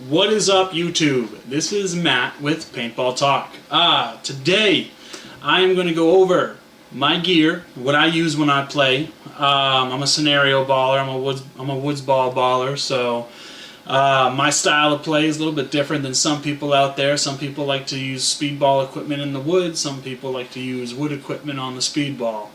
What is up, YouTube? This is Matt with Paintball Talk. Today I am going to go over my gear, what I use when I play. I'm a scenario baller. I'm a woods ball baller. So my style of play is a little bit different than some people out there. Some people like to use speedball equipment in the woods. Some people like to use wood equipment on the speedball.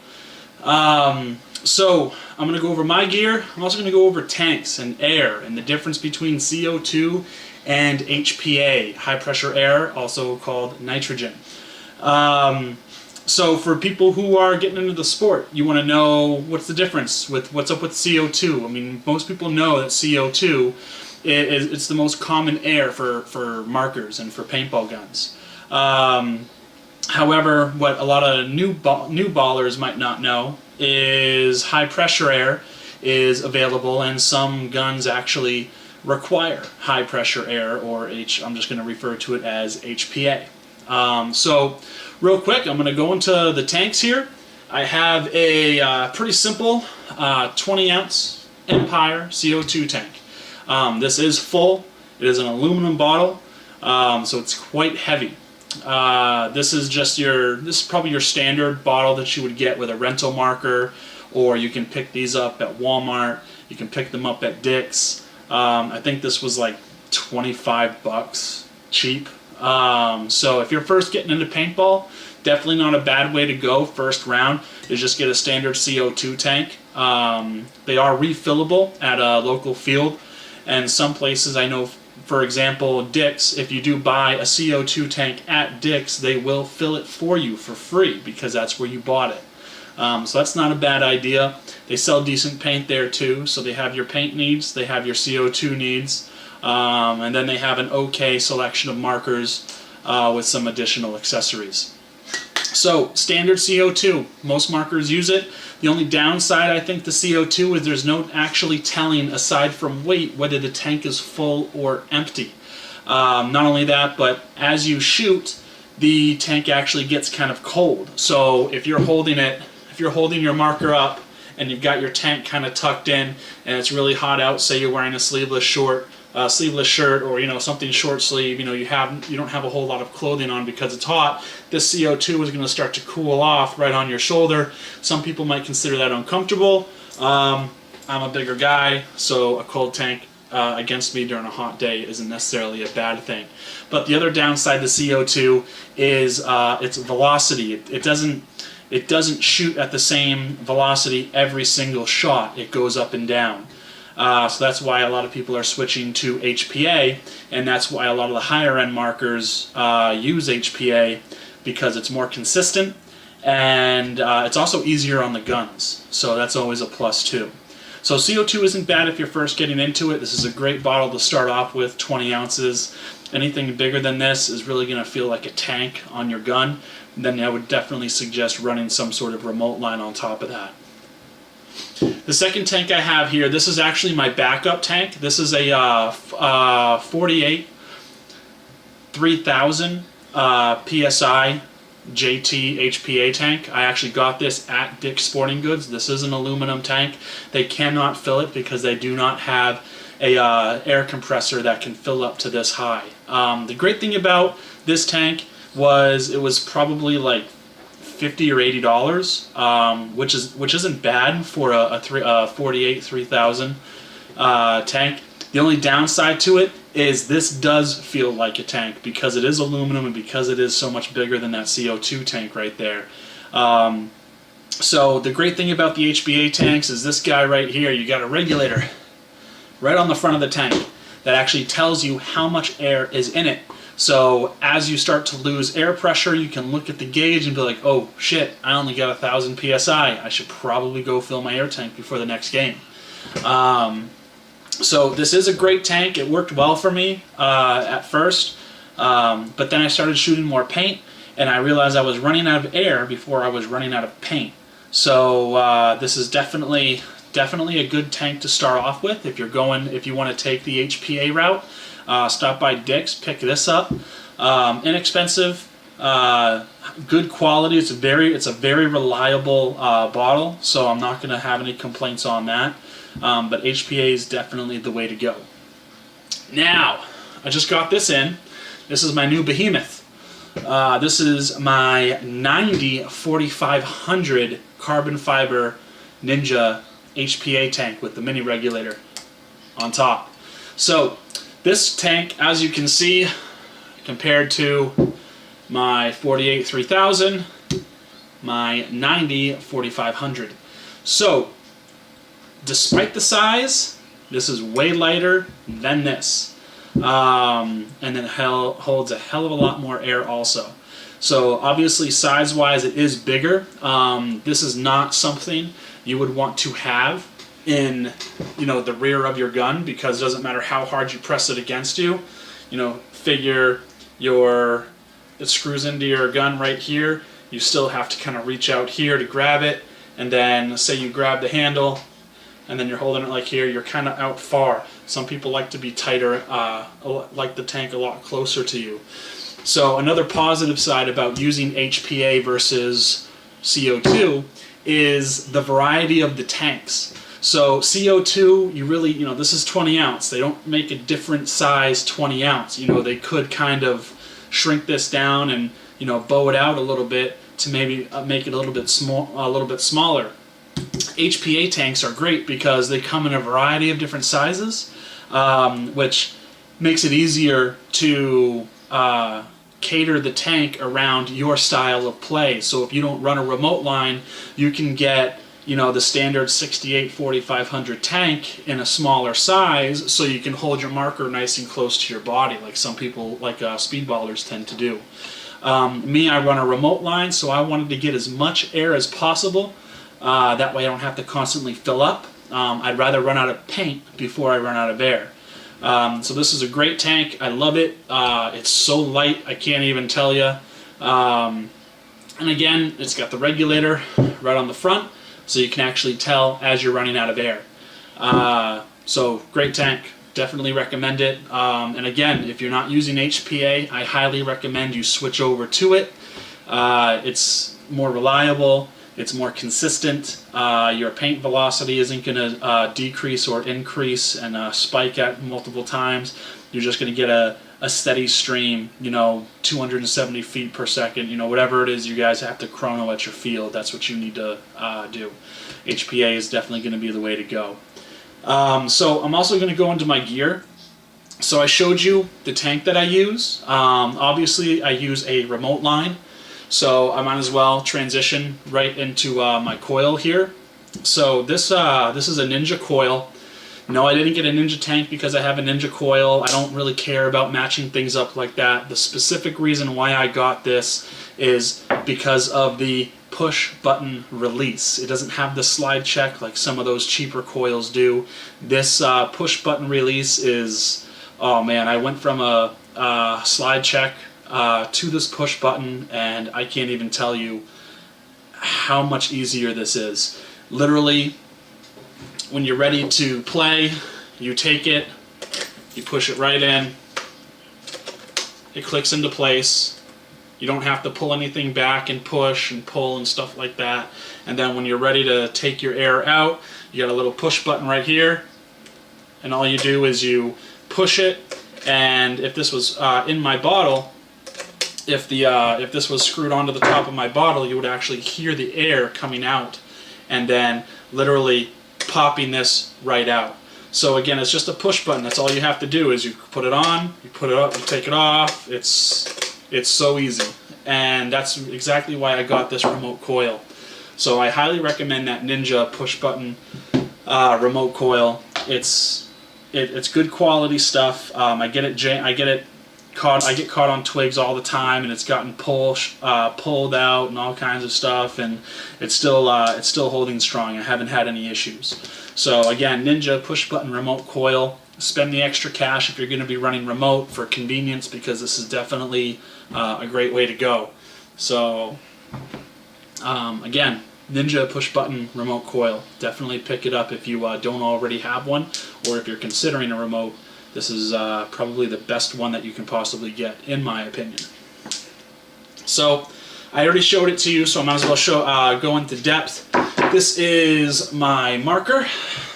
So I'm going to go over my gear. I'm also going to go over tanks and air and the difference between CO2 and HPA, high pressure air, also called nitrogen. So for people who are getting into the sport, you want to know what's the difference with what's up with CO2. I mean, most people know that CO2 it's the most common air for markers and for paintball guns. However, what a lot of new ballers might not know is high pressure air is available, and some guns actually require high pressure air, or I'm just going to refer to it as HPA. So real quick, I'm going to go into the tanks here. I have a pretty simple 20 ounce Empire CO2 tank. This is full. It is an aluminum bottle, so it's quite heavy. This is probably your standard bottle that you would get with a rental marker, or you can pick these up at Walmart. You can pick them up at Dick's. I think this was like 25 bucks, cheap. So if you're first getting into paintball, definitely not a bad way to go. First round is just get a standard CO2 tank. They are refillable at a local field, and some places I know. For example, Dick's, if you do buy a CO2 tank at Dick's, they will fill it for you for free because that's where you bought it. So that's not a bad idea. They sell decent paint there too, so they have your paint needs, they have your CO2 needs, and then they have an okay selection of markers with some additional accessories. So, standard CO2, most markers use it. The only downside, I think, to CO2 is there's no actually telling, aside from weight, whether the tank is full or empty. Not only that, but as you shoot, the tank actually gets kind of cold. So if you're holding your marker up and you've got your tank kind of tucked in and it's really hot out, say you're wearing a sleeveless shirt, or something short sleeve, you don't have a whole lot of clothing on because it's hot, this CO2 is going to start to cool off right on your shoulder. Some people might consider that uncomfortable. I'm a bigger guy, so a cold tank against me during a hot day isn't necessarily a bad thing. But the other downside to CO2 is its velocity. It doesn't shoot at the same velocity every single shot. It goes up and down. So that's why a lot of people are switching to HPA, and that's why a lot of the higher end markers use HPA, because it's more consistent and it's also easier on the guns. So that's always a plus too. So CO2 isn't bad if you're first getting into it. This is a great bottle to start off with, 20 ounces. Anything bigger than this is really going to feel like a tank on your gun. And then I would definitely suggest running some sort of remote line on top of that. The second tank I have here, this is actually my backup tank. This is a 48 3000 PSI JT HPA tank. I actually got this at Dick's Sporting Goods. This is an aluminum tank. They cannot fill it because they do not have a air compressor that can fill up to this high. The great thing about this tank was it was probably like $50 or $80, which isn't bad for a 48 3000 tank. The only downside to it is this does feel like a tank because it is aluminum and because it is so much bigger than that CO2 tank right there. So the great thing about the HPA tanks is this guy right here. You got a regulator right on the front of the tank that actually tells you how much air is in it. So as you start to lose air pressure, you can look at the gauge and be like, oh shit, I only got 1,000 PSI. I should probably go fill my air tank before the next game. So this is a great tank. It worked well for me at first, but then I started shooting more paint, and I realized I was running out of air before I was running out of paint. So this is definitely a good tank to start off with if you want to take the HPA route. Stop by Dick's, pick this up. Inexpensive, good quality. It's a very reliable bottle, so I'm not going to have any complaints on that. But HPA is definitely the way to go. Now, I just got this in. This is my new behemoth. This is my 90-4500 carbon fiber Ninja HPA tank with the mini regulator on top. So this tank, as you can see, compared to my 48-3000, my 90-4500. So despite the size, this is way lighter than this. And then it holds a hell of a lot more air also. So obviously size-wise it is bigger. This is not something you would want to have in, you know, the rear of your gun, because it doesn't matter how hard you press it against you. You know, figure it screws into your gun right here. You still have to kind of reach out here to grab it, and then say you grab the handle and then you're holding it like here, you're kind of out far. Some people like to be tighter, like the tank a lot closer to you. So another positive side about using HPA versus CO2 is the variety of the tanks. So CO2, you really, you know, this is 20 ounce. They don't make a different size 20 ounce. You know, they could kind of shrink this down and, you know, bow it out a little bit to maybe make it a little bit smaller. HPA tanks are great because they come in a variety of different sizes, which makes it easier to cater the tank around your style of play. So if you don't run a remote line, you can get, you know, the standard 68-4500 tank in a smaller size, so you can hold your marker nice and close to your body, like some people, like speedballers, tend to do. Me, I run a remote line, so I wanted to get as much air as possible. That way I don't have to constantly fill up. I'd rather run out of paint before I run out of air. So this is a great tank. I love it. It's so light, I can't even tell you. And again, it's got the regulator right on the front, so you can actually tell as you're running out of air. So great tank. Definitely recommend it. And again, if you're not using HPA, I highly recommend you switch over to it. It's more reliable. It's more consistent. Your paint velocity isn't going to decrease or increase and spike at multiple times. You're just going to get a steady stream, you know, 270 feet per second, you know, whatever it is you guys have to chrono at your field, that's what you need to do. HPA is definitely going to be the way to go. So I'm also going to go into my gear. So I showed you the tank that I use. Obviously I use a remote line, so I might as well transition right into my coil here. So this is a Ninja coil. No, I didn't get a Ninja tank because I have a Ninja coil. I don't really care about matching things up like that. The specific reason why I got this is because of the push button release. It doesn't have the slide check like some of those cheaper coils do. This push button release is, oh man, I went from a slide check to this push button, and I can't even tell you how much easier this is. Literally, when you're ready to play, you take it, you push it right in, it clicks into place. You don't have to pull anything back and push and pull and stuff like that. And then when you're ready to take your air out, you got a little push button right here, and all you do is you push it. And if this was in my bottle, if this was screwed onto the top of my bottle, you would actually hear the air coming out, and then literally popping this right out. So again, it's just a push button. That's all you have to do is you put it on, you put it up, you take it off. It's so easy, and that's exactly why I got this remote coil. So I highly recommend that Ninja push button remote coil. It's good quality stuff. I get caught on twigs all the time, and it's gotten pulled out and all kinds of stuff, and it's still holding strong. I haven't had any issues. So again, Ninja push button remote coil. Spend the extra cash if you're going to be running remote for convenience, because this is definitely a great way to go. So again, Ninja push button remote coil. Definitely pick it up if you don't already have one, or if you're considering a remote. This is probably the best one that you can possibly get, in my opinion. So I already showed it to you, so I might as well go into depth. This is my marker.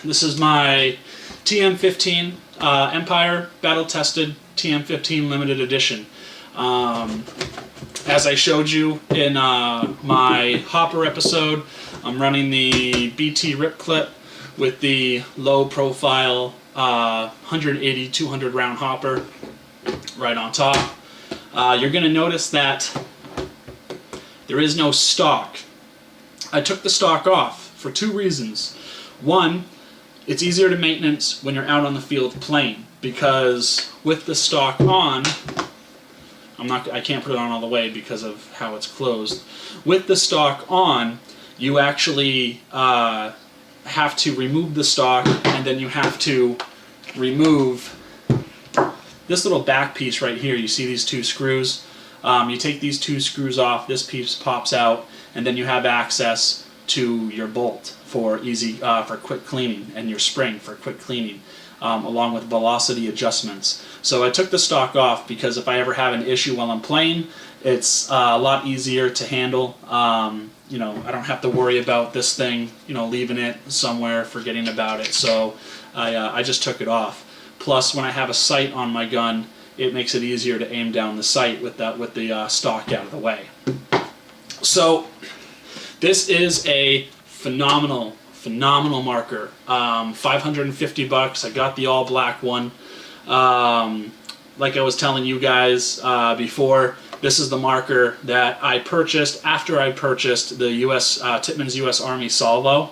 This is my TM15 Empire battle tested TM15 limited edition. As I showed you in my hopper episode, I'm running the BT rip clip with the low profile 180 200 round hopper right on top. You're going to notice that there is no stock. I took the stock off for two reasons. One, it's easier to maintenance when you're out on the field playing, because with the stock on, I can't put it on all the way because of how it's closed. With the stock on, you actually have to remove the stock, and then you have to remove this little back piece right here. You see these two screws? You take these two screws off, this piece pops out, and then you have access to your bolt for for quick cleaning, and your spring for quick cleaning, along with velocity adjustments. So I took the stock off because if I ever have an issue while I'm playing, it's a lot easier to handle. You know, I don't have to worry about this thing, you know, leaving it somewhere, forgetting about it. So I just took it off. Plus, when I have a sight on my gun, it makes it easier to aim down the sight with the stock out of the way. So this is a phenomenal marker. 550 bucks. I got the all black one. Like I was telling you guys before, this is the marker that I purchased after I purchased the Tippmann's U.S. Army Salvo.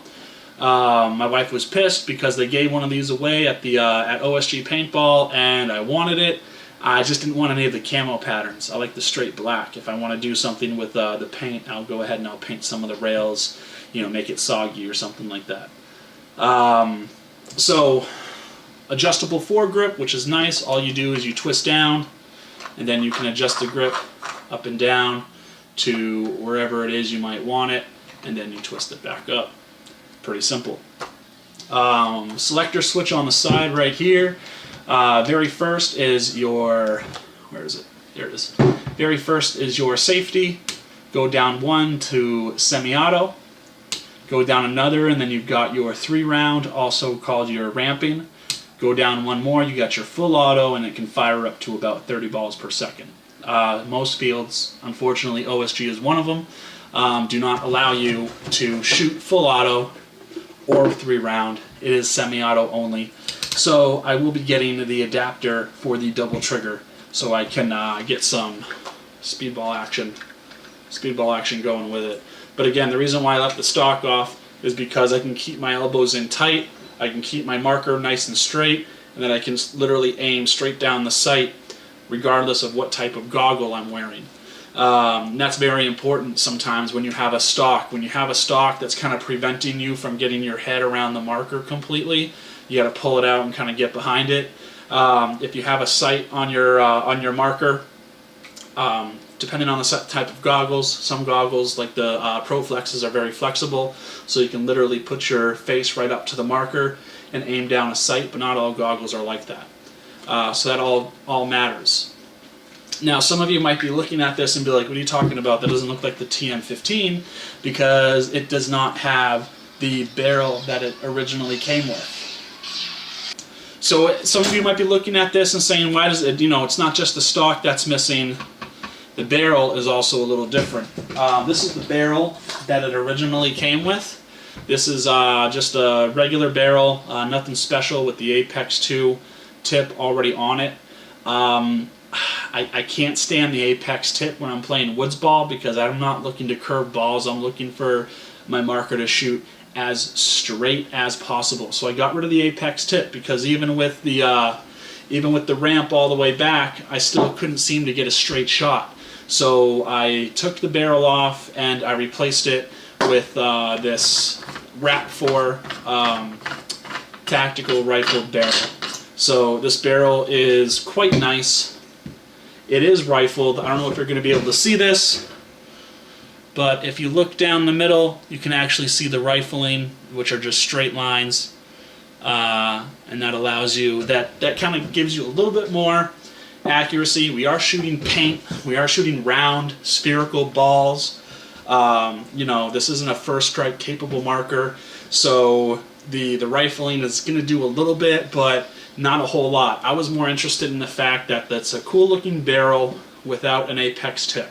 My wife was pissed because they gave one of these away at OSG Paintball, and I wanted it. I just didn't want any of the camo patterns. I like the straight black. If I want to do something with the paint, I'll go ahead and I'll paint some of the rails, you know, make it soggy or something like that. So adjustable foregrip, which is nice. All you do is you twist down, and then you can adjust the grip up and down to wherever it is you might want it, and then you twist it back up. Pretty simple. Selector switch on the side right here. Very first is your, where is it? There it is. Very first is your safety. Go down one to semi-auto. Go down another, and then you've got your 3-round, also called your ramping. Go down one more, you got your full auto, and it can fire up to about 30 balls per second. Most fields, unfortunately OSG is one of them, do not allow you to shoot full auto or 3-round. It is semi-auto only. So I will be getting the adapter for the double trigger so I can get some speedball action going with it. But again, the reason why I left the stock off is because I can keep my elbows in tight, I can keep my marker nice and straight, and then I can literally aim straight down the sight regardless of what type of goggle I'm wearing. That's very important sometimes when you have a stock. When you have a stock that's kind of preventing you from getting your head around the marker completely, you got to pull it out and kind of get behind it. If you have a sight on your marker, depending on the type of goggles, some goggles like the ProFlexes are very flexible, so you can literally put your face right up to the marker and aim down a sight, but not all goggles are like that. So that all matters. Now, some of you might be looking at this and be like, what are you talking about? That doesn't look like the TM15, because it does not have the barrel that it originally came with. So some of you might be looking at this and saying, why does it, you know, it's not just the stock that's missing, the barrel is also a little different. This is the barrel that it originally came with. This is just a regular barrel, nothing special, with the Apex 2 tip already on it. I can't stand the Apex tip when I'm playing woods ball because I'm not looking to curve balls. I'm looking for my marker to shoot as straight as possible. So I got rid of the Apex tip because even with the ramp all the way back, I still couldn't seem to get a straight shot. So I took the barrel off and I replaced it with this Rap 4 tactical rifle barrel. So this barrel is quite nice. It is rifled. I don't know if you're going to be able to see this, but if you look down the middle, you can actually see the rifling, which are just straight lines, and that allows you, that kind of gives you a little bit more accuracy. We are shooting paint. We are shooting round, spherical balls. You know, this isn't a first strike capable marker, so The rifling is going to do a little bit, but not a whole lot. I was more interested in the fact that that's a cool looking barrel without an apex tip.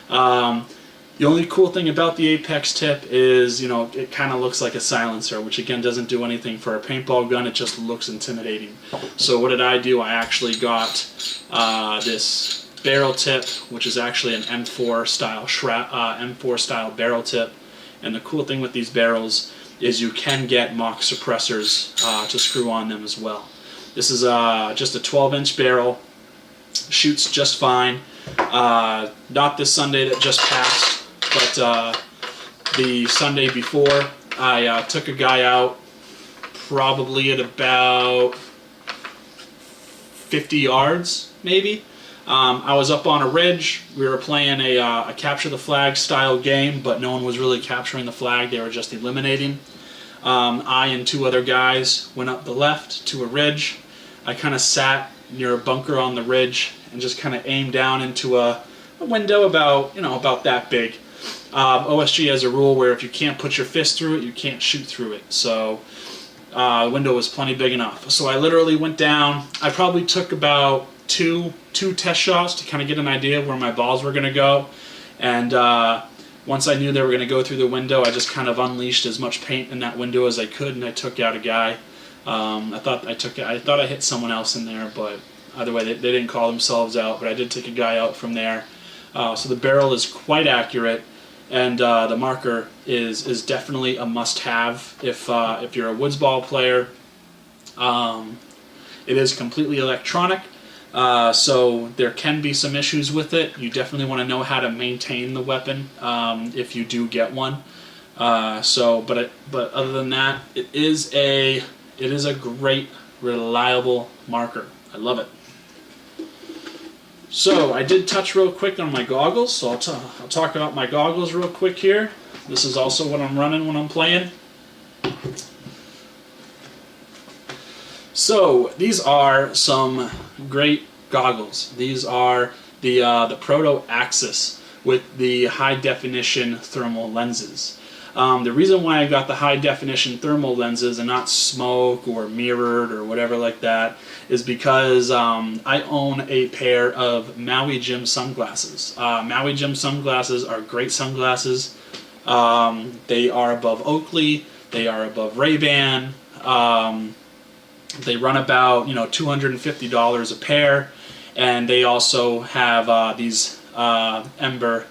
The only cool thing about the apex tip is, it kind of looks like a silencer, which again doesn't do anything for a paintball gun. It just looks intimidating. So what did I do? I actually got this barrel tip, which is actually an M4 style barrel tip. And the cool thing with these barrels is you can get mock suppressors to screw on them as well. This is just a 12-inch barrel. Shoots just fine. Not this Sunday that just passed, but the Sunday before, I took a guy out probably at about 50 yards, maybe. I was up on a ridge. We were playing a capture the flag style game, but no one was really capturing the flag. They were just eliminating. I and two other guys went up the left to a ridge. I kind of sat near a bunker on the ridge and just kind of aimed down into a window about that big. OSG has a rule where if you can't put your fist through it, you can't shoot through it. So the window was plenty big enough. So I literally went down. I probably took about two test shots to kind of get an idea of where my balls were going to go. And once I knew they were going to go through the window, I just kind of unleashed as much paint in that window as I could, and I took out a guy. I thought I hit someone else in there, but either way, they didn't call themselves out. But I did take a guy out from there. So the barrel is quite accurate, and the marker is definitely a must-have if you're a woods ball player. It is completely electronic, so there can be some issues with it. You definitely want to know how to maintain the weapon if you do get one. But other than that, it is a great, reliable marker. I love it. So I did touch real quick on my goggles, so I'll talk about my goggles real quick here. This is also what I'm running when I'm playing. So these are some great goggles. These are the Proto Axis with the high definition thermal lenses. The reason why I got the high definition thermal lenses and not smoke or mirrored or whatever like that is because I own a pair of Maui Jim sunglasses. Maui Jim sunglasses are great sunglasses. They are above Oakley. They are above Ray-Ban. They run about $250 a pair, and they also have these amber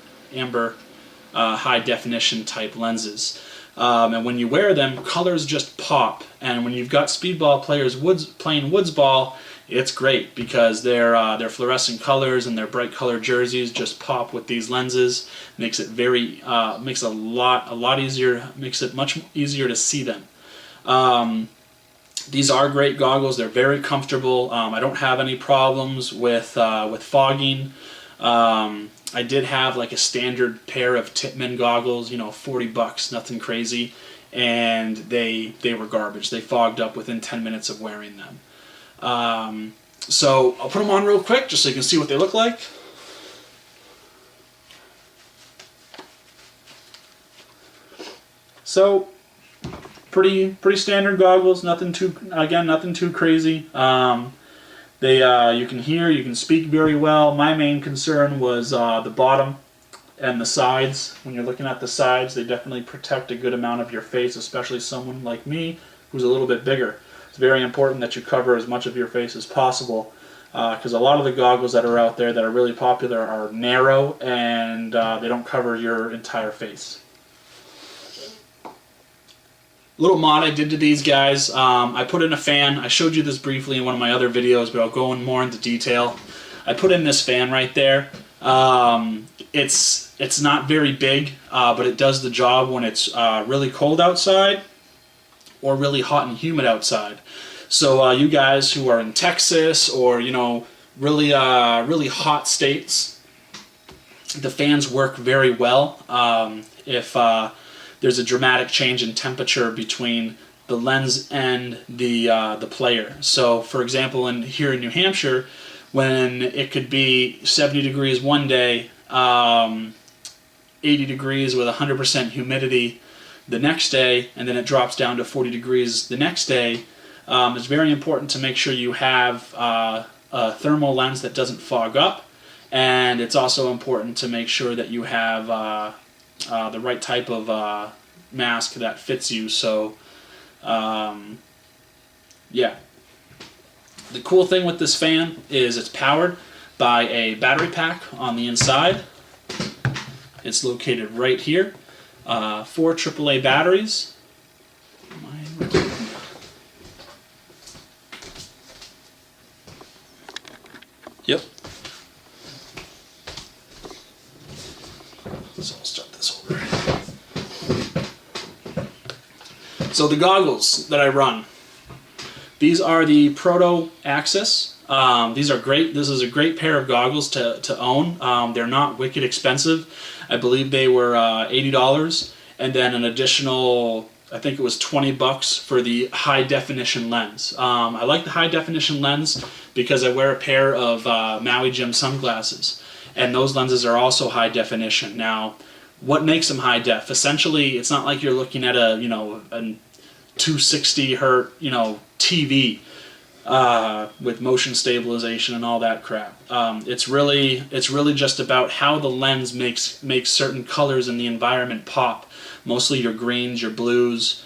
high definition type lenses. And when you wear them, colors just pop. And when you've got speedball players playing woods ball, it's great because their fluorescent colors and their bright colored jerseys just pop with these lenses. Makes it makes it much easier to see them. These are great goggles. They're very comfortable. I don't have any problems with fogging. I did have like a standard pair of Tippmann goggles, $40, nothing crazy, and they were garbage. They fogged up within 10 minutes of wearing them. So I'll put them on real quick just so you can see what they look like. So pretty standard goggles, nothing too crazy. You can hear, you can speak very well. My main concern was the bottom and the sides. When you're looking at the sides, they definitely protect a good amount of your face, especially someone like me who's a little bit bigger. It's very important that you cover as much of your face as possible because a lot of the goggles that are out there that are really popular are narrow and they don't cover your entire face. Little mod I did to these guys, I put in a fan. I showed you this briefly in one of my other videos, but I'll go in more into detail. I put in this fan right there. It's not very big, but it does the job when it's really cold outside or really hot and humid outside. So you guys who are in Texas or really hot states, the fans work very well. If there's a dramatic change in temperature between the lens and the player. So, for example, here in New Hampshire, when it could be 70 degrees one day, 80 degrees with 100% humidity the next day, and then it drops down to 40 degrees the next day, it's very important to make sure you have a thermal lens that doesn't fog up, and it's also important to make sure that you have the right type of mask that fits you. So yeah. The cool thing with this fan is it's powered by a battery pack on the inside. It's located right here. 4 AAA batteries. Yep. So I'll start this over. So the goggles that I run, these are the Proto Axis. These are great. This is a great pair of goggles to own. They're not wicked expensive. I believe they were $80, and then an additional, I think it was $20 for the high definition lens. I like the high definition lens because I wear a pair of Maui Jim sunglasses, and those lenses are also high definition. Now, what makes them high def? Essentially, it's not like you're looking at a a 260 hertz TV with motion stabilization and all that crap. It's really just about how the lens makes certain colors in the environment pop. Mostly your greens, your blues.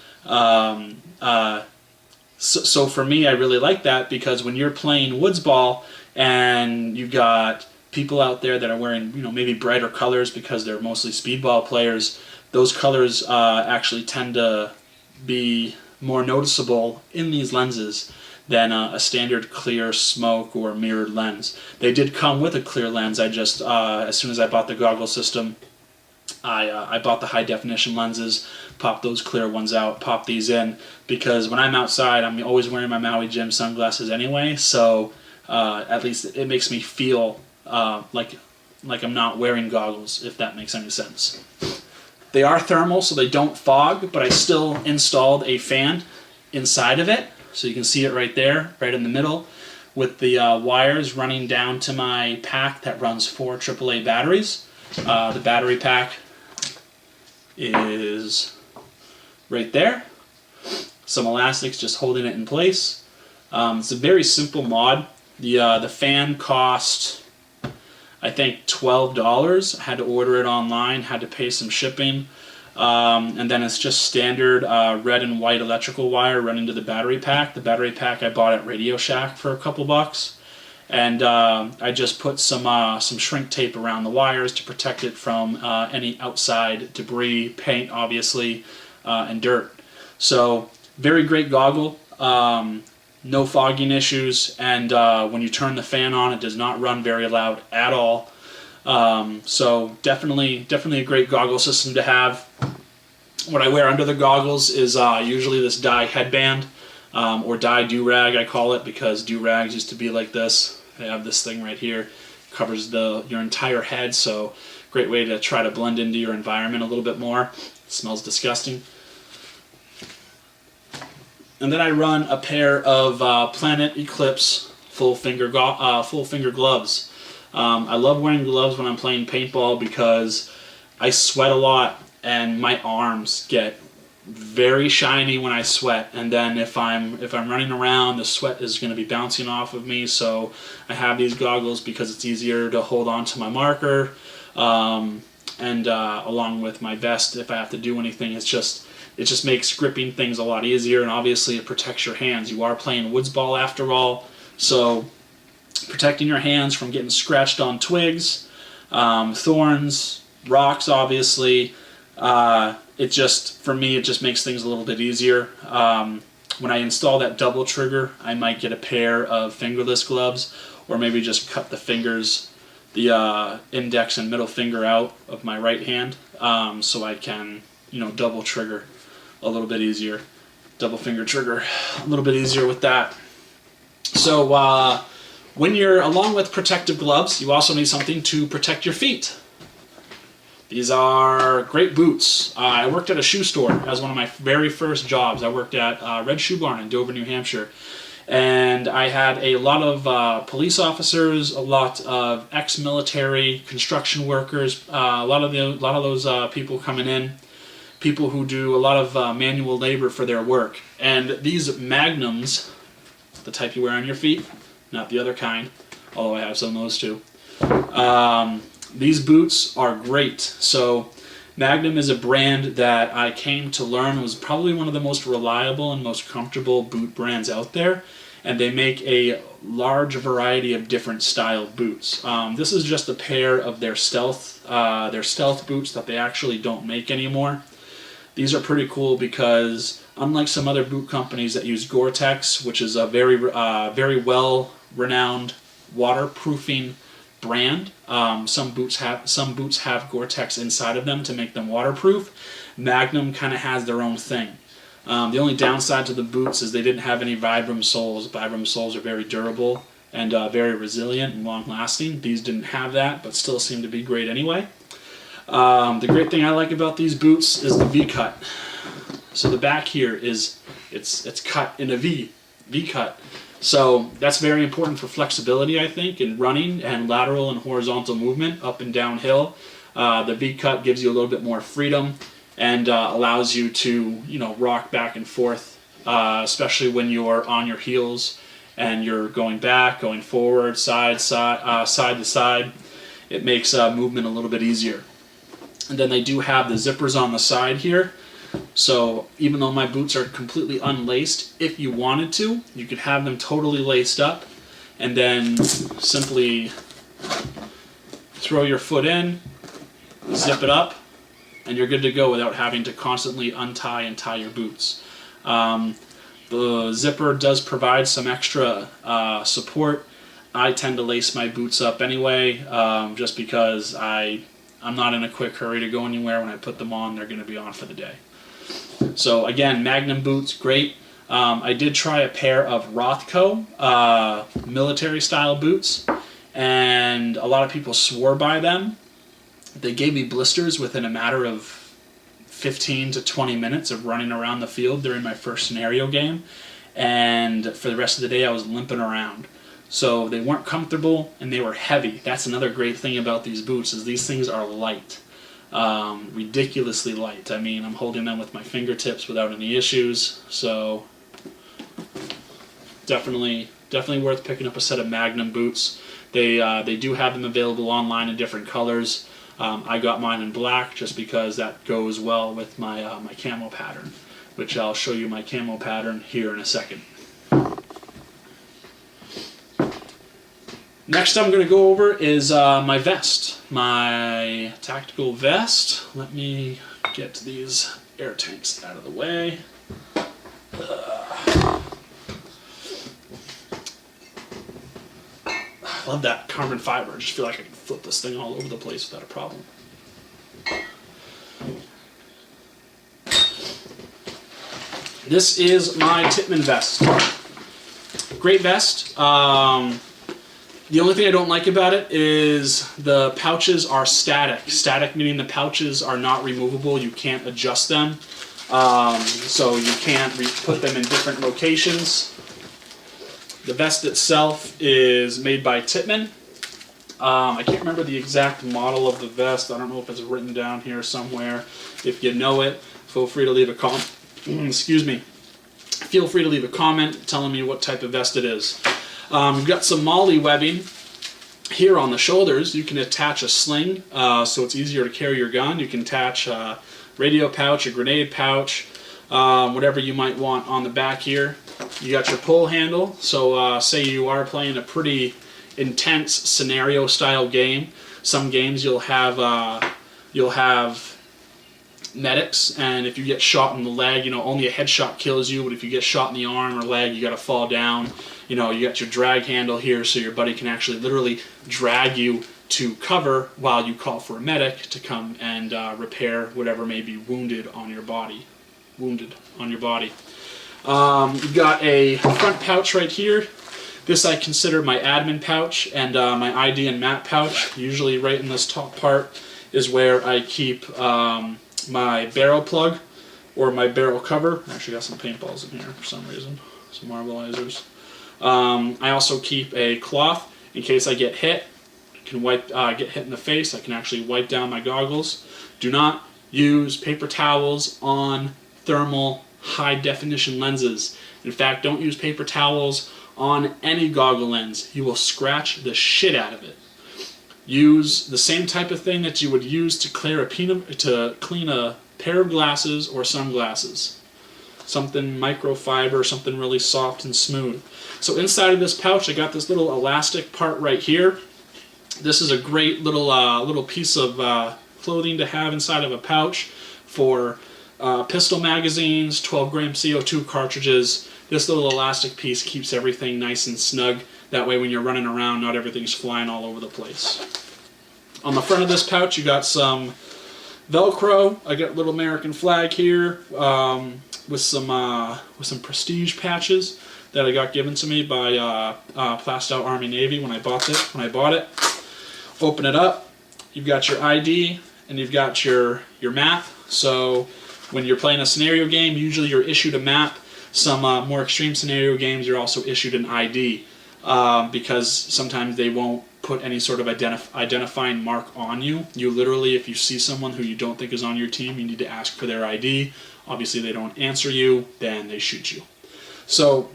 So for me, I really like that, because when you're playing woods ball and you've got people out there that are wearing maybe brighter colors because they're mostly speedball players, those colors actually tend to be more noticeable in these lenses than a standard clear smoke or mirrored lens. They did come with a clear lens. I just as soon as I bought the goggle system, I bought the high definition lenses, popped those clear ones out, popped these in, because when I'm outside I'm always wearing my Maui Jim sunglasses anyway, so at least it makes me feel like I'm not wearing goggles, if that makes any sense. They are thermal, so they don't fog, but I still installed a fan inside of it, so you can see it right there, right in the middle, with the wires running down to my pack that runs 4 AAA batteries. The battery pack is right there. Some elastics just holding it in place. It's a very simple mod. The fan cost, I think, $12. I had to order it online, had to pay some shipping, and then it's just standard red and white electrical wire running to the battery pack. The battery pack I bought at Radio Shack for a couple bucks, and I just put some shrink tape around the wires to protect it from any outside debris, paint obviously, and dirt. So very great goggle. No fogging issues, and when you turn the fan on, it does not run very loud at all. So definitely a great goggle system to have. What I wear under the goggles is usually this dye headband, or dye do-rag I call it, because do-rags used to be like this. I have this thing right here, covers your entire head, so great way to try to blend into your environment a little bit more. It smells disgusting. And then I run a pair of Planet Eclipse full finger gloves. I love wearing gloves when I'm playing paintball because I sweat a lot and my arms get very shiny when I sweat. And then if I'm running around, the sweat is going to be bouncing off of me. So I have these goggles because it's easier to hold on to my marker, and along with my vest if I have to do anything. It just makes gripping things a lot easier, and obviously it protects your hands. You are playing woods ball after all, so protecting your hands from getting scratched on twigs, thorns, rocks obviously. For me, it just makes things a little bit easier. When I install that double trigger, I might get a pair of fingerless gloves, or maybe just cut the fingers, the index and middle finger out of my right hand, so I can double trigger a little bit easier, double finger trigger a little bit easier with that. So when you're, along with protective gloves, you also need something to protect your feet. These are great boots. I worked at a shoe store as one of my very first jobs. I worked at Red Shoe Barn in Dover, New Hampshire, and I had a lot of police officers, a lot of ex-military construction workers, a lot of those people coming in. people who do a lot of manual labor for their work. And these Magnums, the type you wear on your feet, not the other kind, although I have some of those too. These boots are great. So Magnum is a brand that I came to learn was probably one of the most reliable and most comfortable boot brands out there. And they make a large variety of different style boots. This is just a pair of their stealth boots that they actually don't make anymore. These are pretty cool because unlike some other boot companies that use Gore-Tex, which is a very well-renowned waterproofing brand, some boots have Gore-Tex inside of them to make them waterproof. Magnum kind of has their own thing. The only downside to the boots is they didn't have any Vibram soles. Vibram soles are very durable and very resilient and long-lasting. These didn't have that, but still seem to be great anyway. The great thing I like about these boots is the V-cut. So the back here is it's cut in a V-cut. So that's very important for flexibility, I think, in running and lateral and horizontal movement up and downhill. The V-cut gives you a little bit more freedom and allows you to, rock back and forth, especially when you're on your heels and you're going back, going forward, side to side. It makes movement a little bit easier. And then they do have the zippers on the side here. So even though my boots are completely unlaced, if you wanted to, you could have them totally laced up and then simply throw your foot in, zip it up, and you're good to go without having to constantly untie and tie your boots. The zipper does provide some extra support. I tend to lace my boots up anyway, just because I'm not in a quick hurry to go anywhere. When I put them on, they're going to be on for the day. So again, Magnum boots, great. I did try a pair of Rothko military style boots, and a lot of people swore by them. They gave me blisters within a matter of 15 to 20 minutes of running around the field during my first scenario game, and for the rest of the day I was limping around. So they weren't comfortable and they were heavy. That's another great thing about these boots, is these things are light. Ridiculously light. I mean, I'm holding them with my fingertips without any issues, so definitely worth picking up a set of Magnum boots. They do have them available online in different colors. I got mine in black just because that goes well with my my camo pattern, which I'll show you my camo pattern here in a second. Next I'm going to go over is my vest, my tactical vest. Let me get these air tanks out of the way. I love that carbon fiber. I just feel like I can flip this thing all over the place without a problem. This is my Tippmann vest. Great vest. The only thing I don't like about it is the pouches are static. Static meaning the pouches are not removable. You can't adjust them. So you can't put them in different locations. The vest itself is made by Tippmann. I can't remember the exact model of the vest. I don't know if it's written down here somewhere. If you know it, feel free to leave a comment. Excuse me. Feel free to leave a comment telling me what type of vest it is. We've got some MOLLE webbing here on the shoulders. You can attach a sling, so it's easier to carry your gun. You can attach a radio pouch, a grenade pouch, whatever you might want on the back here. You got your pull handle, so say you are playing a pretty intense scenario style game. Some games you'll have medics, and if you get shot in the leg, only a headshot kills you, but if you get shot in the arm or leg, you gotta fall down. You got your drag handle here, so your buddy can actually literally drag you to cover while you call for a medic to come and repair whatever may be wounded on your body. You've got a front pouch right here. This I consider my admin pouch and my ID and map pouch. Usually right in this top part is where I keep my barrel plug or my barrel cover. I actually got some paintballs in here for some reason, some marbleizers. I also keep a cloth in case I get hit. I can get hit in the face. I can actually wipe down my goggles. Do not use paper towels on thermal high definition lenses. In fact, don't use paper towels on any goggle lens. You will scratch the shit out of it. Use the same type of thing that you would use to clean a pair of glasses or sunglasses. Something microfiber, something really soft and smooth. So inside of this pouch, I got this little elastic part right here. This is a great little piece of clothing to have inside of a pouch for pistol magazines, 12-gram CO2 cartridges. This little elastic piece keeps everything nice and snug. That way when you're running around, not everything's flying all over the place. On the front of this pouch, you got some Velcro. I got a little American flag here with some prestige patches that I got given to me by Plastow Army Navy when I bought it. Open it up. You've got your ID and you've got your map. So when you're playing a scenario game, usually you're issued a map. Some more extreme scenario games, you're also issued an ID because sometimes they won't put any sort of identifying mark on you. You literally, if you see someone who you don't think is on your team, you need to ask for their ID. Obviously, they don't answer you, then they shoot you. So,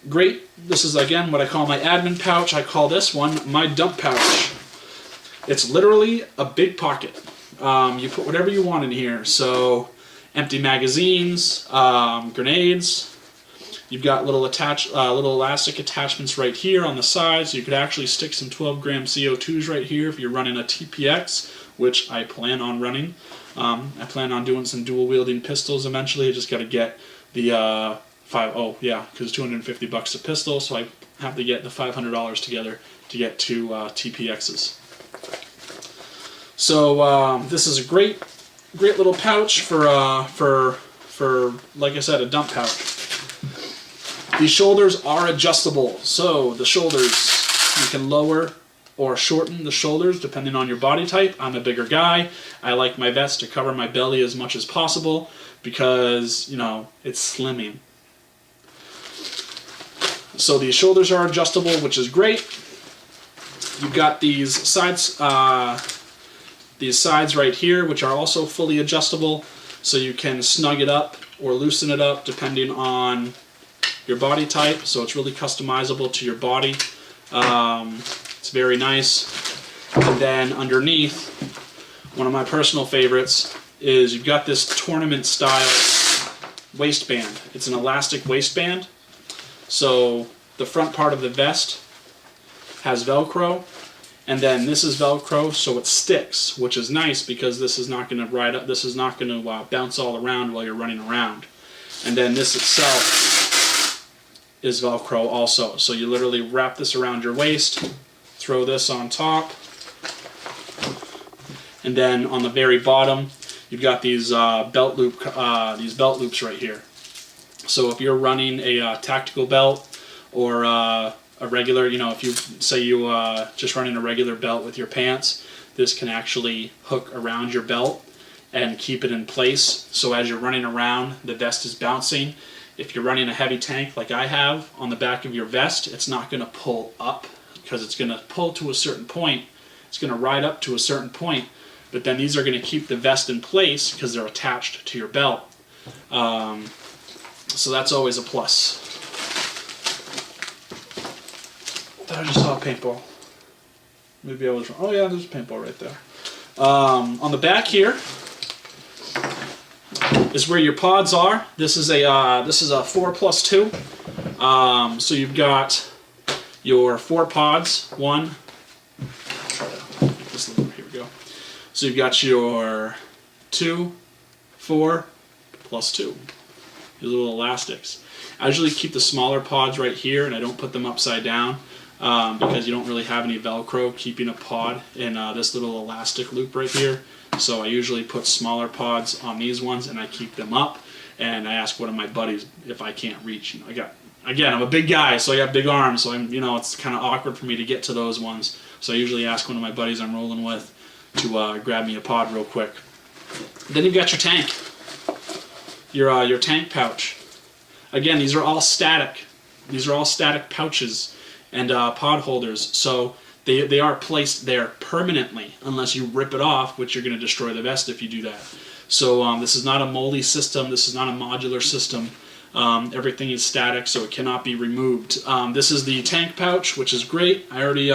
great. This is, again, what I call my admin pouch. I call this one my dump pouch. It's literally a big pocket. You put whatever you want in here. So, empty magazines, grenades. You've got little elastic attachments right here on the side, so you could actually stick some 12-gram CO2s right here if you're running a TPX, which I plan on running. I plan on doing some dual-wielding pistols eventually. I just got to get the because $250 a pistol, so I have to get the $500 together to get two TPXs. So this is a great little pouch for like I said, a dump pouch. These shoulders are adjustable, so the shoulders, you can lower or shorten the shoulders depending on your body type. I'm a bigger guy. I like my vest to cover my belly as much as possible because, you know, it's slimming. So these shoulders are adjustable, which is great. You've got these sides right here, which are also fully adjustable, so you can snug it up or loosen it up depending on your body type, so it's really customizable to your body. It's very nice. And then underneath, one of my personal favorites is you've got this tournament style waistband. It's an elastic waistband. So the front part of the vest has Velcro, and then this is Velcro, so it sticks, which is nice because this is not going to ride up. This is not going to bounce all around while you're running around. And then this itself is Velcro also. So you literally wrap this around your waist, throw this on top, and then on the very bottom, you've got these belt loops right here. So if you're running a tactical belt or a regular, if you say you just running a regular belt with your pants, this can actually hook around your belt and keep it in place. So as you're running around, the vest is bouncing. If you're running a heavy tank like I have on the back of your vest, it's not going to pull up because it's going to pull to a certain point. It's going to ride up to a certain point, but then these are going to keep the vest in place because they're attached to your belt. So that's always a plus. I just saw a paintball. Maybe I was wrong. Oh yeah, there's a paintball right there. On the back here is where your pods are. This is a 4+2. So you've got your 4 pods. One. Try to make this a little. Here we go. So you've got your 2, 4 plus 2. These little elastics. I usually keep the smaller pods right here, and I don't put them upside down because you don't really have any Velcro keeping a pod in this little elastic loop right here. So I usually put smaller pods on these ones, and I keep them up. And I ask one of my buddies if I can't reach. I'm a big guy, so I got big arms, so it's kind of awkward for me to get to those ones. So I usually ask one of my buddies I'm rolling with to grab me a pod real quick. Then you've got your tank. Your tank pouch. Again, these are all static. These are all static pouches and pod holders. So they are placed there permanently unless you rip it off, which you're going to destroy the vest if you do that. So this is not a moldy system. This is not a modular system. Everything is static, so it cannot be removed. This is the tank pouch, which is great. I already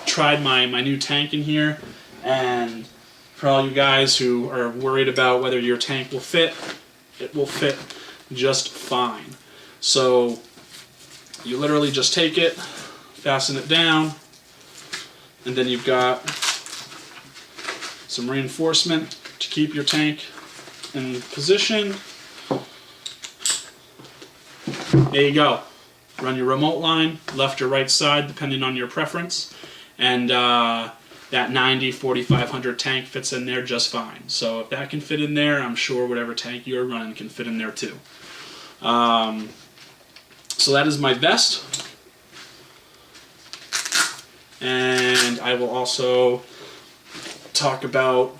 tried my new tank in here, and for all you guys who are worried about whether your tank will fit, it will fit just fine. So you literally just take it, fasten it down, and then you've got some reinforcement to keep your tank in position. There you go. Run your remote line, left or right side, depending on your preference, and that 90 4500 tank fits in there just fine. So if that can fit in there, I'm sure whatever tank you're running can fit in there too. So that is my vest, and I will also talk about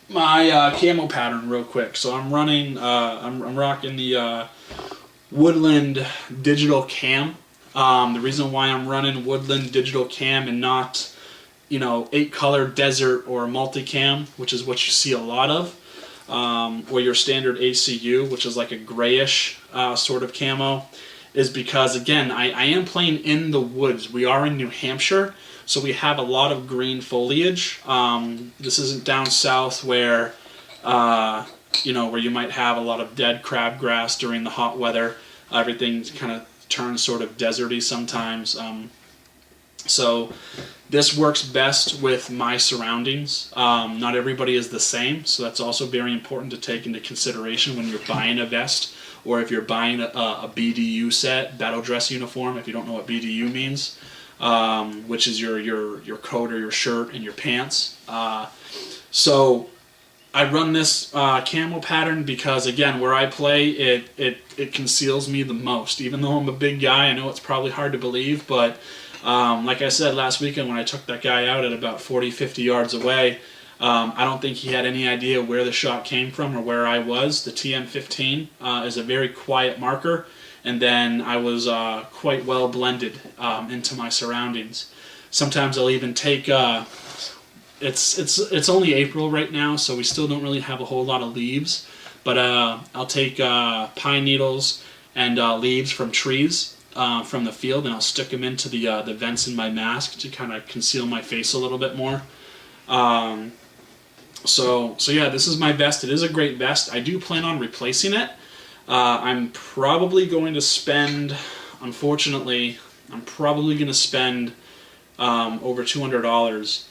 my camo pattern real quick. So I'm running, I'm rocking the Woodland digital cam. The reason why I'm running Woodland digital cam and not, 8-color desert or multicam, which is what you see a lot of, or your standard ACU, which is like a grayish sort of camo, is because, again, I am playing in the woods. We are in New Hampshire, so we have a lot of green foliage. This isn't down south where where you might have a lot of dead crabgrass during the hot weather. Everything kind of turns sort of deserty sometimes. So this works best with my surroundings. Not everybody is the same, so that's also very important to take into consideration when you're buying a vest, or if you're buying a BDU set, battle dress uniform, if you don't know what BDU means, which is your coat or your shirt and your pants. So I run this camo pattern because, again, where I play, it conceals me the most. Even though I'm a big guy, I know it's probably hard to believe, but like I said last weekend when I took that guy out at about 40-50 yards away, I don't think he had any idea where the shot came from or where I was. The TM15 is a very quiet marker, and then I was quite well blended into my surroundings. Sometimes I'll even take... It's only April right now, so we still don't really have a whole lot of leaves. But I'll take pine needles and leaves from trees from the field, and I'll stick them into the vents in my mask to kind of conceal my face a little bit more. So yeah, this is my vest. It is a great vest. I do plan on replacing it. I'm probably going to spend, unfortunately, over $200.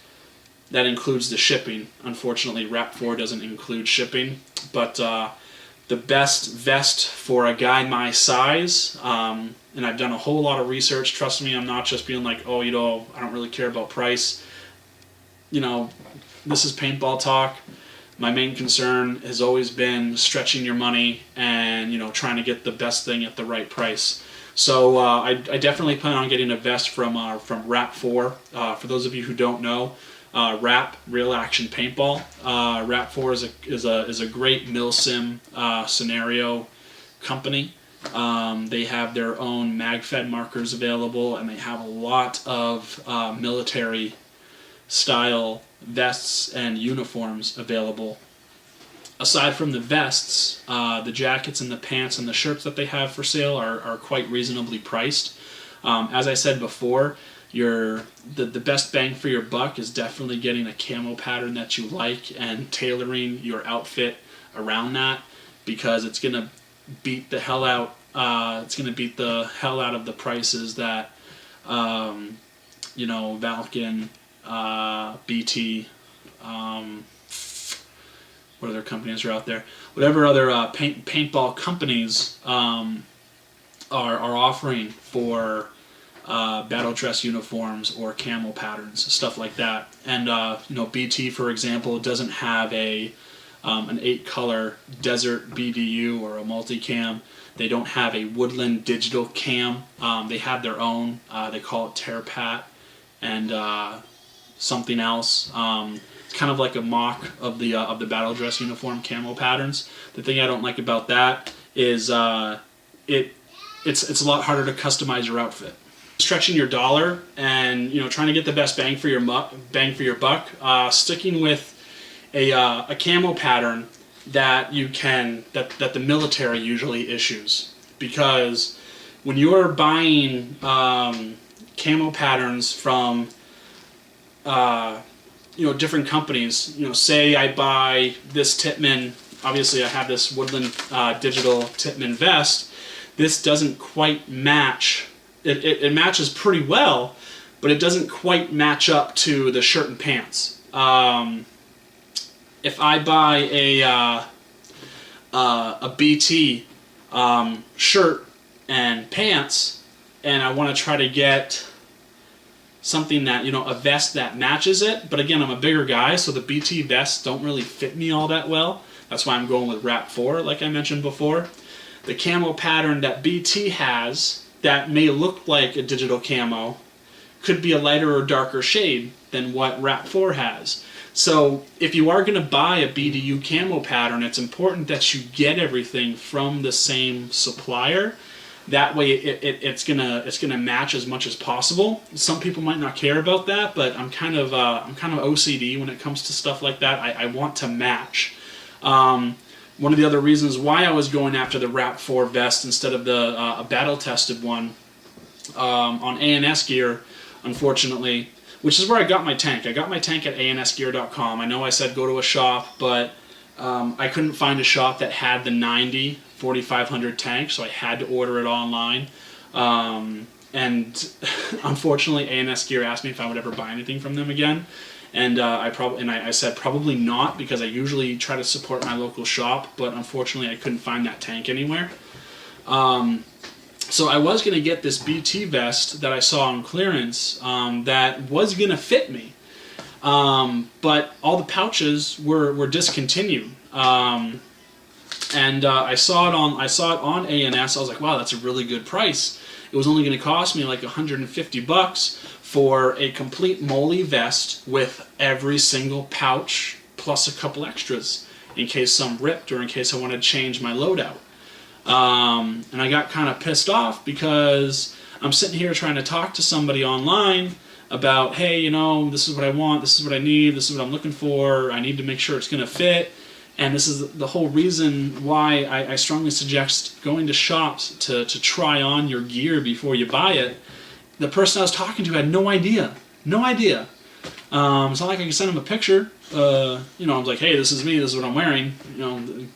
That includes the shipping. Unfortunately, Wrap 4 doesn't include shipping. But the best vest for a guy my size, and I've done a whole lot of research. Trust me, I'm not just being like, I don't really care about price. This is paintball talk. My main concern has always been stretching your money and, trying to get the best thing at the right price. So I definitely plan on getting a vest from Wrap 4. For those of you who don't know, Wrap, Real Action Paintball. Wrap 4 is a great milsim scenario company. They have their own mag-fed markers available, and they have a lot of military style vests and uniforms available. Aside from the vests, the jackets and the pants and the shirts that they have for sale are quite reasonably priced. As I said before, the best bang for your buck is definitely getting a camo pattern that you like and tailoring your outfit around that, because it's gonna beat the hell out. It's gonna beat the hell out of the prices that Valken, BT, what other companies are out there? Whatever other paintball companies are offering for battle dress uniforms or camo patterns, stuff like that. And BT, for example, doesn't have an 8-color desert BDU or a multicam. They don't have a Woodland digital cam. They have their own. They call it Terpat and something else. It's kind of like a mock of the battle dress uniform camo patterns. The thing I don't like about that is it's a lot harder to customize your outfit. stretching your dollar and trying to get the best bang for your buck, sticking with a camo pattern that that the military usually issues, because when you're buying camo patterns from different companies, say I buy this Tippmann. Obviously, I have this Woodland digital Tippmann vest. This doesn't quite match. It matches pretty well, but it doesn't quite match up to the shirt and pants. If I buy a BT shirt and pants, and I want to try to get something that, a vest that matches it, but again, I'm a bigger guy, so the BT vests don't really fit me all that well. That's why I'm going with Wrap 4, like I mentioned before. The camo pattern that BT has that may look like a digital camo could be a lighter or darker shade than what Wrap 4 has. So if you are going to buy a BDU camo pattern, it's important that you get everything from the same supplier. That way it's gonna match as much as possible. Some people might not care about that, but I'm kind of OCD when it comes to stuff like that. I want to match. One of the other reasons why I was going after the Wrap 4 vest instead of the a battle-tested one on A&S Gear, unfortunately, which is where I got my tank. I got my tank at ansgear.com. I know I said go to a shop, but I couldn't find a shop that had the 90 4500 tank, so I had to order it online. And unfortunately, A&S Gear asked me if I would ever buy anything from them again. And I said probably not, because I usually try to support my local shop, but unfortunately I couldn't find that tank anywhere. So I was going to get this BT vest that I saw on clearance that was going to fit me, but all the pouches were discontinued. And I saw it on A&S. I was like, wow, that's a really good price. It was only going to cost me like $150 for a complete moly vest with every single pouch plus a couple extras in case some ripped or in case I wanted to change my loadout. And I got kind of pissed off because I'm sitting here trying to talk to somebody online about, hey, this is what I want, this is what I need, this is what I'm looking for, I need to make sure it's going to fit. And this is the whole reason why I strongly suggest going to shops to try on your gear before you buy it. The person I was talking to had no idea. No idea. It's not like I can send them a picture. I was like, hey, this is me, this is what I'm wearing.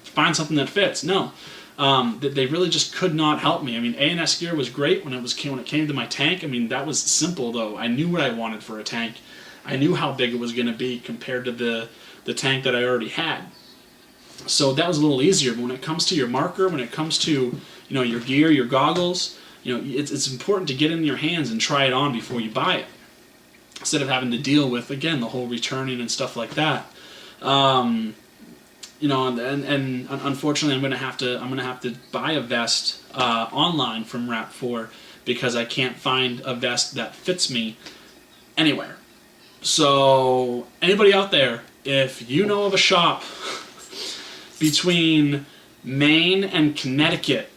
Find something that fits. No. They really just could not help me. I mean, A&S Gear was great when it came to my tank. I mean, that was simple, though. I knew what I wanted for a tank. I knew how big it was going to be compared to the tank that I already had. So that was a little easier. But when it comes to your marker, when it comes to your gear, your goggles, it's important to get it in your hands and try it on before you buy it, instead of having to deal with, again, the whole returning and stuff like that. And unfortunately, I'm gonna have to buy a vest online from Wrap 4 because I can't find a vest that fits me anywhere. So anybody out there, if you know of a shop between Maine and Connecticut,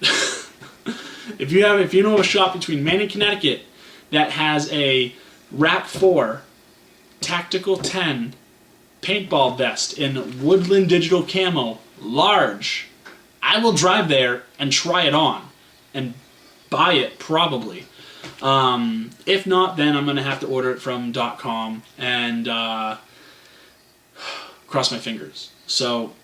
if you know of a shop between Maine and Connecticut that has a Wrap 4 Tactical 10 paintball vest in Woodland digital camo, large, I will drive there and try it on and buy it probably. If not, then I'm going to have to order it from .com and cross my fingers. So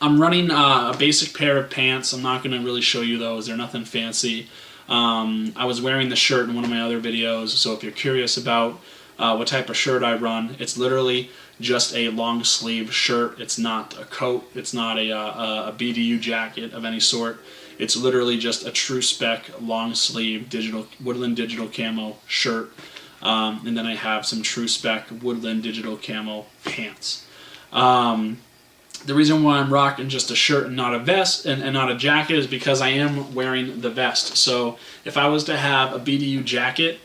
I'm running a basic pair of pants. I'm not going to really show you those. They're nothing fancy. I was wearing the shirt in one of my other videos, so if you're curious about what type of shirt I run, it's literally just a long sleeve shirt. It's not a coat. It's not a BDU jacket of any sort. It's literally just a true spec long sleeve Woodland digital camo shirt, and then I have some true spec Woodland digital camo pants. The reason why I'm rocking just a shirt and not a vest and not a jacket is because I am wearing the vest. So if I was to have a BDU jacket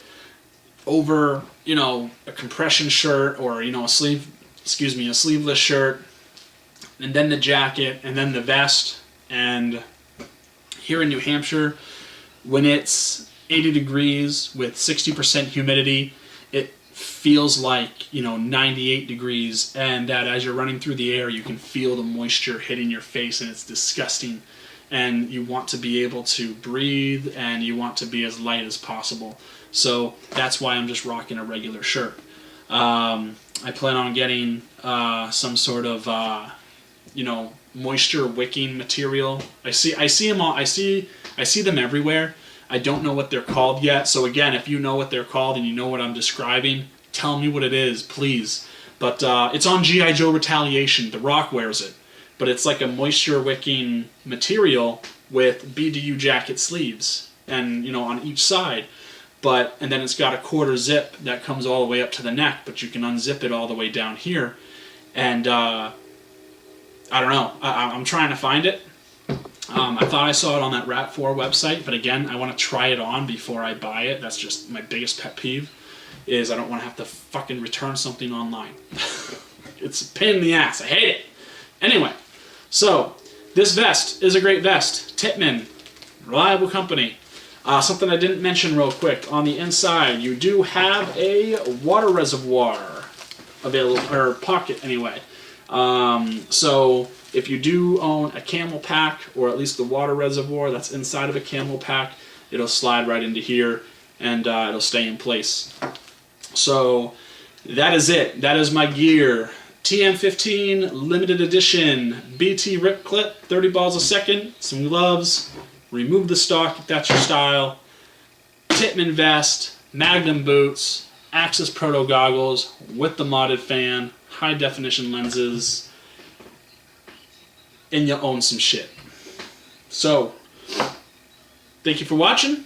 over, a compression shirt or, a sleeveless shirt, and then the jacket, and then the vest, and here in New Hampshire, when it's 80 degrees with 60% humidity, it feels like, 98 degrees, and that as you're running through the air, you can feel the moisture hitting your face, and it's disgusting. And you want to be able to breathe, and you want to be as light as possible. So that's why I'm just rocking a regular shirt. I plan on getting some sort of moisture wicking material. I see them all. I see them everywhere. I don't know what they're called yet. So again, if you know what they're called and you know what I'm describing, tell me what it is, please. But it's on G.I. Joe Retaliation. The Rock wears it. But it's like a moisture wicking material with BDU jacket sleeves, and on each side. And then it's got a quarter zip that comes all the way up to the neck, but you can unzip it all the way down here. And I don't know. I'm trying to find it. I thought I saw it on that Rat4 website, but again, I want to try it on before I buy it. That's just my biggest pet peeve, is I don't want to have to fucking return something online. It's a pain in the ass. I hate it. Anyway, so this vest is a great vest. Tippmann, reliable company. Something I didn't mention real quick. On the inside, you do have a water reservoir available, or pocket anyway. So if you do own a camel pack, or at least the water reservoir that's inside of a camel pack, it'll slide right into here, and it'll stay in place. So that is it. That is my gear. TM15 limited edition BT rip clip, 30 balls a second, some gloves. Remove the stock if that's your style. Tippmann vest, Magnum boots, Axis Proto goggles with the modded fan, high definition lenses, and you own some shit. So, thank you for watching.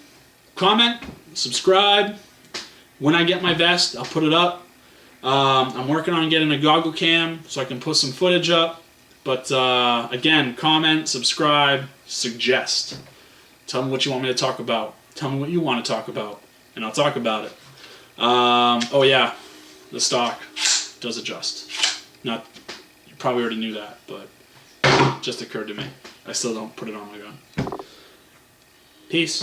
Comment, subscribe. When I get my vest, I'll put it up. I'm working on getting a goggle cam so I can put some footage up. But again, comment, subscribe, suggest. Tell me what you want me to talk about. Tell me what you want to talk about, and I'll talk about it. Oh yeah, the stock does adjust. You probably already knew that, but it just occurred to me. I still don't put it on my gun. Peace.